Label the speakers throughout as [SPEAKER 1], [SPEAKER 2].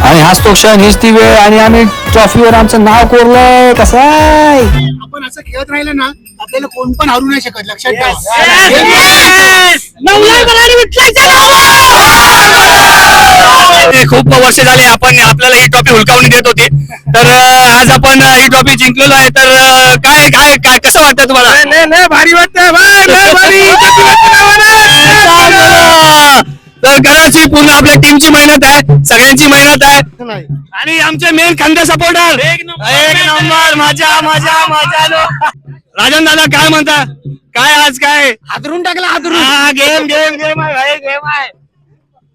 [SPEAKER 1] आणि हाच तो क्षण, हीच ती वेळ, आणि आम्ही ट्रॉफीवर आमचं नाव कोरलंय. कसं आहे?
[SPEAKER 2] आपण असं खेळत राहिलं ना, आपल्याला कोण पण हरू नाही शकत. लक्षात ठेवा.
[SPEAKER 3] खूप वर्ष झाले आपण आपल्याला ही ट्रॉफी हुलकावून देत होती, तर आज आपण ही ट्रॉफी जिंकलेलो आहे. तर काय काय काय कसं वाटतं तुम्हाला?
[SPEAKER 2] भारी वाटतं.
[SPEAKER 3] तर खरंच ही पूर्ण आपल्या टीमची मेहनत आहे, सगळ्यांची मेहनत आहे. आणि आमचे मेन खंदे सपोर्टर एक नंबर. मजा मजा मजा. राजन दादा काय म्हणता? काय आज काय
[SPEAKER 2] हादरून टाकला.
[SPEAKER 3] गेम गेम गेम आहे, गेम आहे.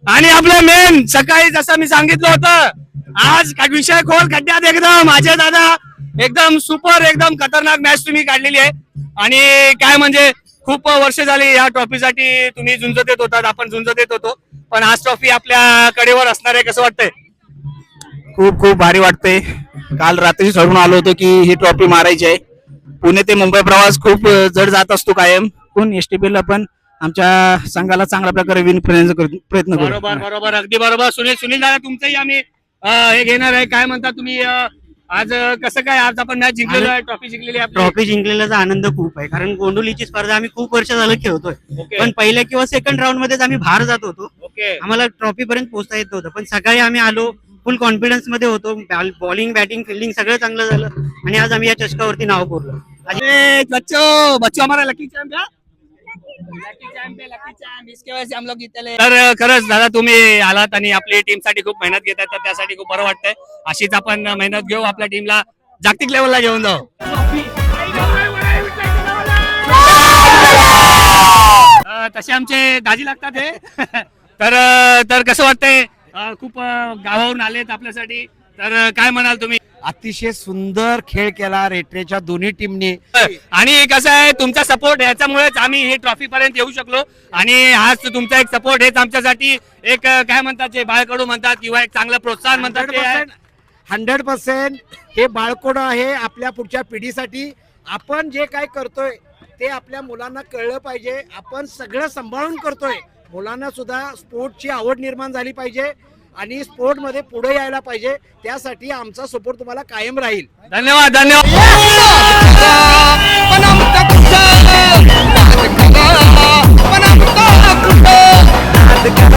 [SPEAKER 3] आणि आपलं मेन सकाळी जसं मी सांगितलं होतं, आज विषय खोल खड्ड्यात एकदम अजय दादा एकदम सुपर एकदम खतरनाक मॅच तुम्ही काढलेली आहे. आणि काय म्हणजे खूप वर्ष झाली या ट्रॉफीसाठी तुम्ही झुंजत येत होतात, आपण झुंजत येत होतो, पण आज ट्रॉफी आपल्या कडेवर असणार आहे. कसं वाटतंय?
[SPEAKER 4] खूप खूप भारी वाटतंय. काल रात्री ठरवून आलो होतो की ही ट्रॉफी मारायची आहे. पुणे ते मुंबई प्रवास खूप जड जात असतो कायम, पण एसटीपीला पण आमच्या संघाला चांगल्या प्रकारे विन प्रयत्न करू.
[SPEAKER 3] बरोबर बरोबर, अगदी बरोबर. सुनील दादा तुमचंही आम्ही हे घेणार आहे. काय म्हणता तुम्ही? आज कसं काय, आज आपण मॅच जिंकलेलो आहे, ट्रॉफी जिंकलेली आहे.
[SPEAKER 5] ट्रॉफी जिंकलेल्याचा आनंद खूप आहे, कारण गोंडोलीची स्पर्धा आम्ही खूप वर्ष झालं खेळतोय.
[SPEAKER 3] ओके.
[SPEAKER 5] पण पहिल्या किंवा सेकंड राऊंड मध्येच आम्ही बाहेर जात होतो.
[SPEAKER 3] ओके.
[SPEAKER 5] आम्हाला ट्रॉफी पर्यंत पोहोचता येत नव्हतं, पण सकाळी आम्ही आलो, फुल कॉन्फिडन्स मध्ये होतो. बॉलिंग बॅटिंग फिल्डिंग सगळं चांगलं झालं आणि आज आम्ही या चषकावरती नाव कोरलं.
[SPEAKER 3] अरे बच्चो बच्चो हमारा लकी चॅम्प है, लकी चॅम्प है, लकी चॅम्प. इसके वजह से हम लोग जीतले. तर खरंच दादा तुम्ही आलात आणि आपली टीम साठी खूप मेहनत घेताय, तर त्यासाठी खूप बरं वाटतंय. अशीच आपण मेहनत घेऊ, आपल्या टीमला जागतिक लेवलला घेऊन जाऊ. तसे आमचे दाजी लागतात हे. तर कसं वाटतंय? खूप गावावरून आलेत आपल्यासाठी, तर काय म्हणाल तुम्ही?
[SPEAKER 6] अतिशय सुंदर खेळ केला रेटरेच्या दोन्ही टीमने.
[SPEAKER 3] आणि कसं आहे, तुमचा सपोर्ट याच्यामुळेच आम्ही ही ट्रॉफी पर्यंत येऊ शकलो. आणि हाच तुमचा एक सपोर्ट हेच आमच्यासाठी एक काय म्हणतात, जे बाळकडू म्हणतात किंवा एक चांगलं प्रोत्साहन म्हणतात, ते आहे.
[SPEAKER 6] 100% हे बाळकोडं आहे आपल्या पुढच्या पिढीसाठी. आपण जे काय करतोय ते आपल्या मुलांना कळलं पाहिजे. आपण सगळं सांभाळून करतोय. मुलांना सुद्धा स्पोर्टची आवड निर्माण झाली पाहिजे आणि स्पोर्ट मध्ये पुढे यायला पाहिजे. त्यासाठी आमचा सपोर्ट तुम्हाला कायम राहील.
[SPEAKER 3] धन्यवाद धन्यवाद.